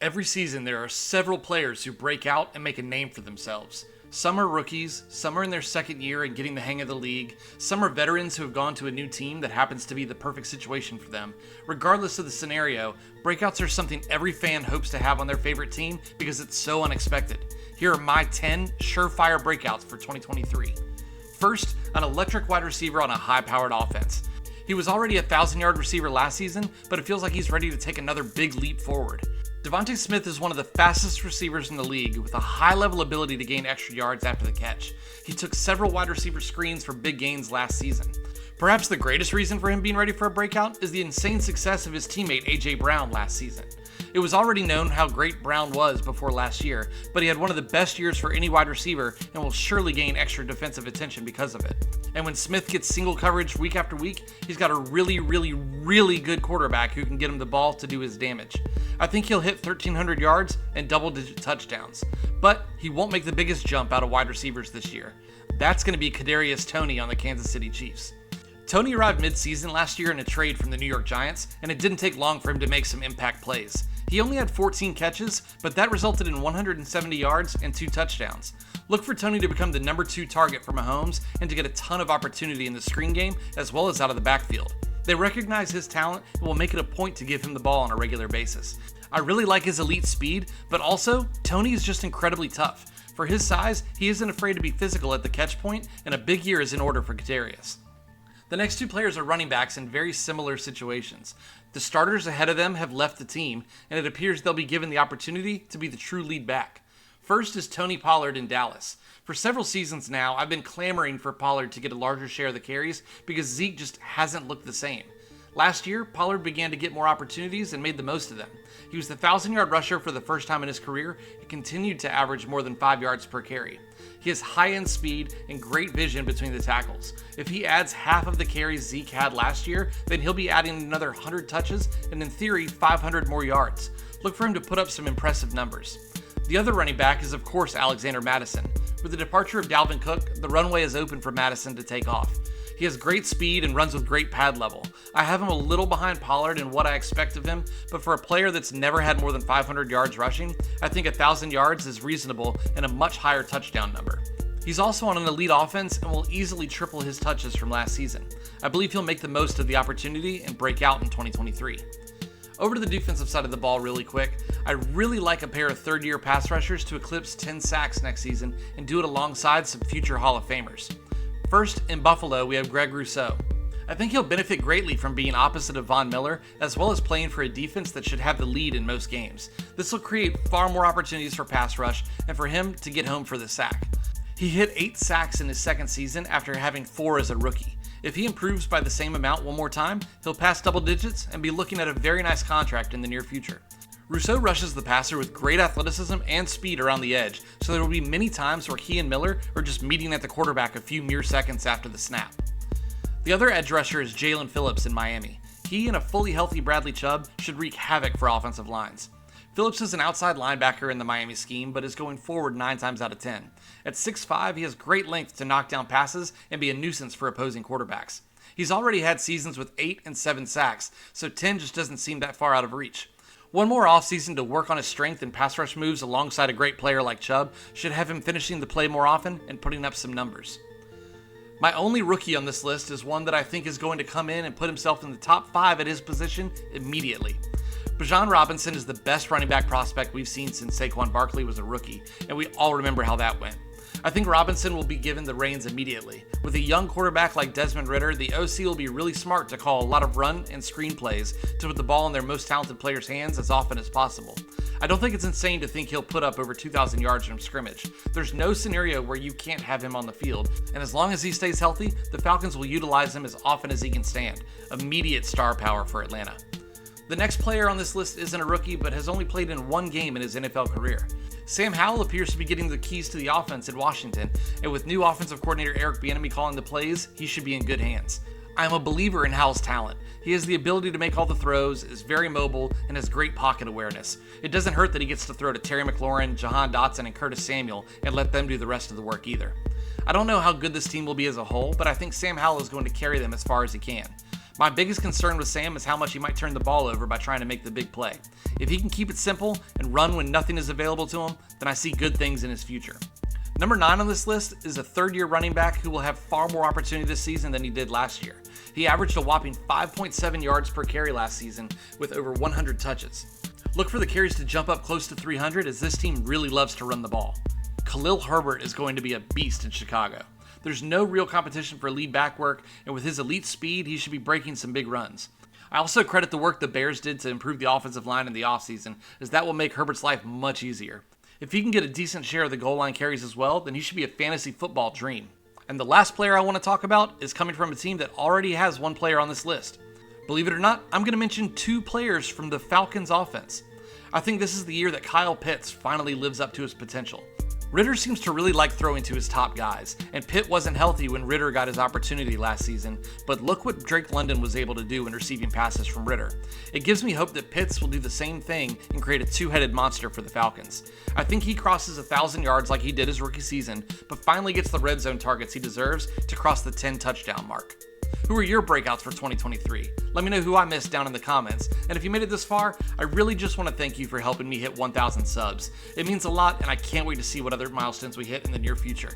Every season, there are several players who break out and make a name for themselves. Some are rookies, some are in their second year and getting the hang of the league, some are veterans who have gone to a new team that happens to be the perfect situation for them. Regardless of the scenario, breakouts are something every fan hopes to have on their favorite team because it's so unexpected. Here are my 10 surefire breakouts for 2023. First, an electric wide receiver on a high-powered offense. He was already a 1,000-yard receiver last season, but it feels like he's ready to take another big leap forward. Devonte Smith is one of the fastest receivers in the league with a high-level ability to gain extra yards after the catch. He took several wide receiver screens for big gains last season. Perhaps the greatest reason for him being ready for a breakout is the insane success of his teammate A.J. Brown last season. It was already known how great Brown was before last year, but he had one of the best years for any wide receiver and will surely gain extra defensive attention because of it. And when Smith gets single coverage week after week, he's got a really good quarterback who can get him the ball to do his damage. I think he'll hit 1,300 yards and double-digit touchdowns, but he won't make the biggest jump out of wide receivers this year. That's going to be Cadarius Tony on the Kansas City Chiefs. Tony arrived mid-season last year in a trade from the New York Giants, and it didn't take long for him to make some impact plays. He only had 14 catches, but that resulted in 170 yards and 2 touchdowns. Look for Tony to become the number 2 target for Mahomes and to get a ton of opportunity in the screen game as well as out of the backfield. They recognize his talent and will make it a point to give him the ball on a regular basis. I really like his elite speed, but also, Tony is just incredibly tough. For his size, he isn't afraid to be physical at the catch point, and a big year is in order for Cadarius. The next 2 players are running backs in very similar situations. The starters ahead of them have left the team, and it appears they'll be given the opportunity to be the true lead back. First is Tony Pollard in Dallas. For several seasons now, I've been clamoring for Pollard to get a larger share of the carries because Zeke just hasn't looked the same. Last year, Pollard began to get more opportunities and made the most of them. He was the 1,000-yard rusher for the first time in his career and continued to average more than 5 yards per carry. He has high-end speed and great vision between the tackles. If he adds half of the carries Zeke had last year, then he'll be adding another 100 touches and in theory 500 more yards. Look for him to put up some impressive numbers. The other running back is of course Alexander Mattison. With the departure of Dalvin Cook, the runway is open for Mattison to take off. He has great speed and runs with great pad level. I have him a little behind Pollard in what I expect of him, but for a player that's never had more than 500 yards rushing, I think 1,000 yards is reasonable and a much higher touchdown number. He's also on an elite offense and will easily triple his touches from last season. I believe he'll make the most of the opportunity and break out in 2023. Over to the defensive side of the ball really quick, I really like a pair of third-year pass rushers to eclipse 10 sacks next season and do it alongside some future Hall of Famers. First, in Buffalo, we have Greg Russo. I think he'll benefit greatly from being opposite of Von Miller, as well as playing for a defense that should have the lead in most games. This will create far more opportunities for pass rush and for him to get home for the sack. He hit 8 sacks in his second season after having 4 as a rookie. If he improves by the same amount one more time, he'll pass double digits and be looking at a very nice contract in the near future. Russo rushes the passer with great athleticism and speed around the edge, so there will be many times where he and Miller are just meeting at the quarterback a few mere seconds after the snap. The other edge rusher is Jalen Phillips in Miami. He and a fully healthy Bradley Chubb should wreak havoc for offensive lines. Phillips is an outside linebacker in the Miami scheme, but is going forward 9 times out of 10. At 6'5", he has great length to knock down passes and be a nuisance for opposing quarterbacks. He's already had seasons with 8 and 7 sacks, so 10 just doesn't seem that far out of reach. One more offseason to work on his strength and pass rush moves alongside a great player like Chubb should have him finishing the play more often and putting up some numbers. My only rookie on this list is one that I think is going to come in and put himself in the top 5 at his position immediately. Bajan Robinson is the best running back prospect we've seen since Saquon Barkley was a rookie, and we all remember how that went. I think Robinson will be given the reins immediately. With a young quarterback like Desmond Ridder, the OC will be really smart to call a lot of run and screen plays to put the ball in their most talented players' hands as often as possible. I don't think it's insane to think he'll put up over 2,000 yards from scrimmage. There's no scenario where you can't have him on the field, and as long as he stays healthy, the Falcons will utilize him as often as he can stand. Immediate star power for Atlanta. The next player on this list isn't a rookie, but has only played in 1 game in his NFL career. Sam Howell appears to be getting the keys to the offense in Washington, and with new offensive coordinator Eric Bieniemy calling the plays, he should be in good hands. I am a believer in Howell's talent. He has the ability to make all the throws, is very mobile, and has great pocket awareness. It doesn't hurt that he gets to throw to Terry McLaurin, Jahan Dotson, and Curtis Samuel, and let them do the rest of the work either. I don't know how good this team will be as a whole, but I think Sam Howell is going to carry them as far as he can. My biggest concern with Sam is how much he might turn the ball over by trying to make the big play. If he can keep it simple and run when nothing is available to him, then I see good things in his future. Number 9 on this list is a third-year running back who will have far more opportunity this season than he did last year. He averaged a whopping 5.7 yards per carry last season with over 100 touches. Look for the carries to jump up close to 300 as this team really loves to run the ball. Khalil Herbert is going to be a beast in Chicago. There's no real competition for lead back work, and with his elite speed, he should be breaking some big runs. I also credit the work the Bears did to improve the offensive line in the offseason, as that will make Herbert's life much easier. If he can get a decent share of the goal line carries as well, then he should be a fantasy football dream. And the last player I want to talk about is coming from a team that already has one player on this list. Believe it or not, I'm going to mention 2 players from the Falcons offense. I think this is the year that Kyle Pitts finally lives up to his potential. Ritter seems to really like throwing to his top guys, and Pitt wasn't healthy when Ritter got his opportunity last season, but look what Drake London was able to do in receiving passes from Ritter. It gives me hope that Pitts will do the same thing and create a two-headed monster for the Falcons. I think he crosses 1,000 yards like he did his rookie season, but finally gets the red zone targets he deserves to cross the 10 touchdown mark. Who are your breakouts for 2023? Let me know who I missed down in the comments. And if you made it this far, I really just want to thank you for helping me hit 1,000 subs. It means a lot, and I can't wait to see what other milestones we hit in the near future.